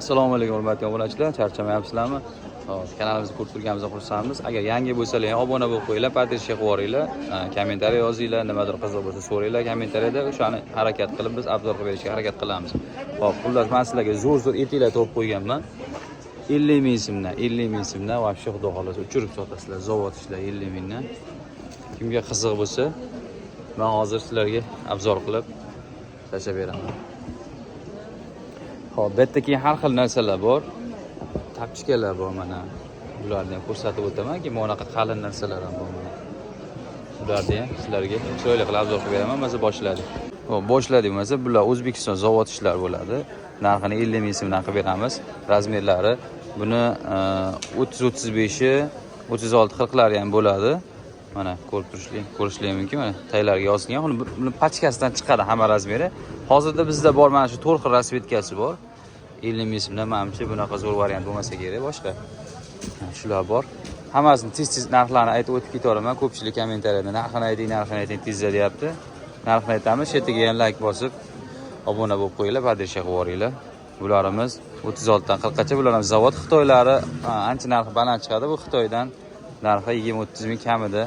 Assalomu alaykum hurmatli obunachilar, charchamayapsizlarmi? Hop, kanalimizni ko'rib turganimizda xursandmiz. Agar yangi bo'lsalar, obuna bo'lib qo'yinglar, podpishka qilib yuboringlar, kommentariy yozinglar, nimadir qiziq bo'lsa so'ranglar kommentariyada, o'shani harakat qilib biz obzor qilib berishga harakat qilamiz. Hop, xullas men sizlarga zo'r etiklar topib qo'yganman. 50 ming so'mdan, 50 ming so'mdan вообще xudo xolasa uchirib sotasizlar, zavod ishlar 50 mingdan. Kimga qiziq bo'lsa, men hozir sizlarga obzor qilib tashlab beraman. Xo'p, bu yerda keyin har xil narsalar bor. Tapchikalar bor mana. Bularni ham ko'rsatib o'taman-ki, mana bunaqa qalin narsalar ham bor mana. Bularni ham sizlarga chiroyli qilib obzor qilib beraman. Mana boshladik. Xo'p, boshladik. Mana bular O'zbekiston zavod ishlar bo'ladi. Narxini 50 ming so'mdan qilib beramiz. Razmerlari buni 30-35, 36-40lari ham bo'ladi. Mana ko'rishlar mumkin. Mana taylarga yozilgan. Buni pachkasidan chiqadi hamma razmeri. Hozirda bizda bor mana shu 4 xil rasvetkasi bor. 50 ming so'mdan menimcha bunaqa zo'r variant bo'lmasa kerak boshqa. Shular bor. Hammasini tez narxlarini aytib o'tib ketaveraman. Ko'pchilik kommentariyada narxini ayting tezda deyapti. Narxini aytamiz. Shu yerga ham like bosib, obuna bo'lib qo'yinglar, podpishka qilib yuboringlar. Bularimiz 36 dan 40 gacha. Bular ham zavod Xitoylari ancha narxi baland chiqadi. Bu Xitoydan narxi 20-30 ming kamida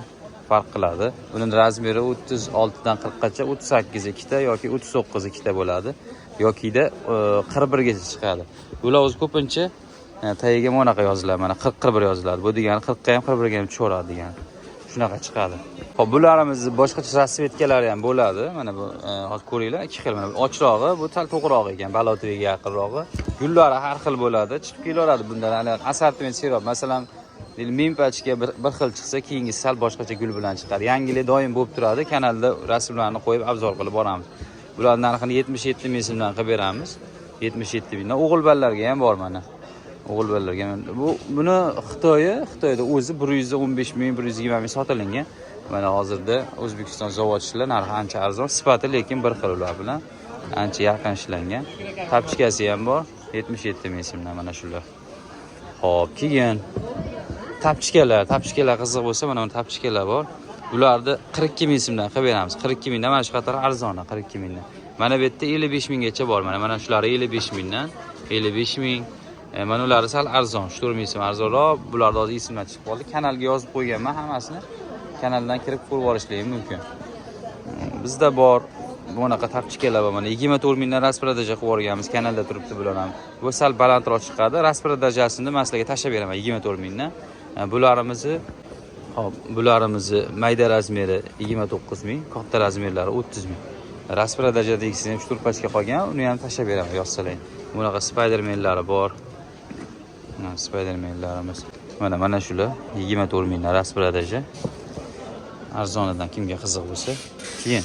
farq qiladi. Buning razmeri 36 dan 40 gacha, 38 ikkita yoki 39 ikkita bo'ladi. Yokida 41 gacha chiqadi. Bular o'zi ko'pincha tagiga monaqa yoziladi. Mana 40-41 yoziladi. Bu degani 40 ga ham 41 ga ham tushaveradi degani. Shunaqa chiqadi. Xo'p, bularimiz boshqacha rasvetkalari ham bo'ladi. Mana bu hozir ko'ringlar, ikki xil. Mana ochrog'i, bu sal to'g'rirog'i ekan, balotoviga yaqinrog'i. Gullari har xil bo'ladi. Chiqib kelaveradi bundan. Assortiment sirop, masalan, ming pachka bir xil chiqsa, keyingi sal boshqacha gul bilan chiqadi. Yangilik doim bo'lib turadi. Kanalda rasmlarni qo'yib obzor qilib boramiz. Bular narxini 77 ming so'mdan qilib beramiz. 77 mingdan. O'g'il ballarga ham bor mana. O'g'il ballarga. Buni Xitoyda o'zi 115 ming, 120 ming sotilgan. Mana hozirda O'zbekiston zavod ishlar narxi ancha arzon, sifati lekin bir xil ular bilan ancha yaqin ishlangan. Tapchikasi ham bor, 77 ming so'mdan mana shular. Xo'p, keyin tapchikalar qiziq bo'lsa, mana bu tapchikalar bor. Bularni 42 ming so'mdan qilib beramiz. 42 mingdan mana shu qator arzon, 42 mingdan. Mana bu yerda 55 minggacha bor. Mana shular 55 mingdan, 55 ming. Mana ular sal arzon, 4 ming so'm arzonroq. Bularni hozir ismlar chiqib qoldi. Kanalga yozib qo'yganman hammasini. Kanaldan kirib ko'rib olishingiz mumkin. Bizda bor bunaqa tapchikalar bor. Mana 24 mingdan raspradaja qilib o'rganamiz. Kanalda turibdi bular ham. Bu sal balandroq chiqadi. Raspadajasini men sizlarga tashlab beraman 24 mingdan. Bularimizni mayda razmeri 29 ming, katta razmerlari 30 ming. Raspradaja degisini ham 4 pachka qolgan, uni ham tashlab beraman yozsalang. Bunaqa Spidermanlari bor. Spidermanlarimiz. Mana shular 24 mingdan raspradaja. Arzonidan kimga qiziq bo'lsa. Keyin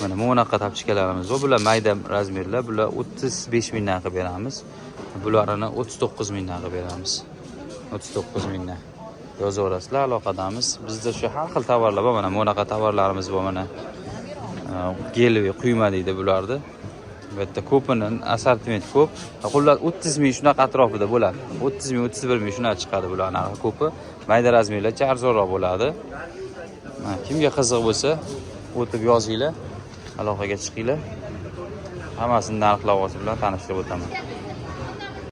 mana bunaqa tapchikalarimiz bor. Bular mayda razmerlar, bular 35 mingdan qilib beramiz. Bularni 39 mingdan qilib beramiz. 39 mingdan. Yozaverasizlar, aloqadamiz. Bizda shu har xil tovarlar bor. Mana bunaqa tovarlarimiz bor mana. Gelvi quyma deydi bularni. Bu yerda ko'pining assortiment ko'p. Xullas 30 ming shunaqa atrofida bo'ladi. 30 ming, 31 ming shunaqa chiqadi bular narxi ko'pi. Mayda razmerlarcha arzonroq bo'ladi. Kimga qiziq bo'lsa, o'tib yozinglar, aloqaga chiqinglar. Hammasini narx-navosi bilan tanishtirib o'taman.